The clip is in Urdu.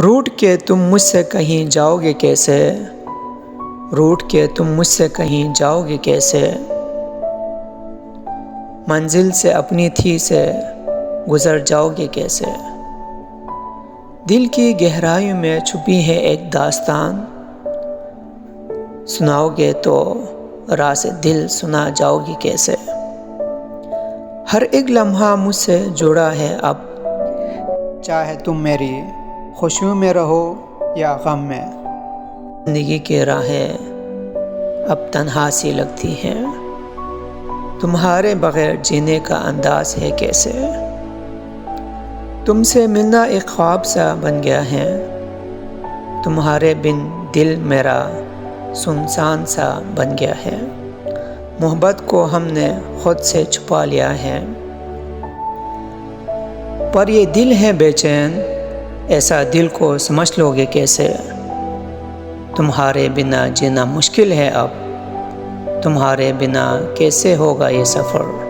روٹ کے تم مجھ سے کہیں جاؤ گے کیسے، روٹ کے تم مجھ سے کہیں جاؤ گے کیسے، منزل سے اپنی تھی سے گزر جاؤ گے کیسے۔ دل کی گہرائیوں میں چھپی ہے ایک داستان، سناؤ گے تو راز دل سنا جاؤ گے کیسے۔ ہر ایک لمحہ مجھ سے جڑا ہے اب، چاہے تم میری خوشیوں میں رہو یا غم میں۔ زندگی کی راہیں اب تنہا سی لگتی ہیں، تمہارے بغیر جینے کا انداز ہے کیسے۔ تم سے ملنا ایک خواب سا بن گیا ہے، تمہارے بن دل میرا سنسان سا بن گیا ہے۔ محبت کو ہم نے خود سے چھپا لیا ہے، پر یہ دل ہے بے چین، ایسا دل کو سمجھ لو گے کیسے۔ تمہارے بنا جینا مشکل ہے اب، تمہارے بنا کیسے ہوگا یہ سفر۔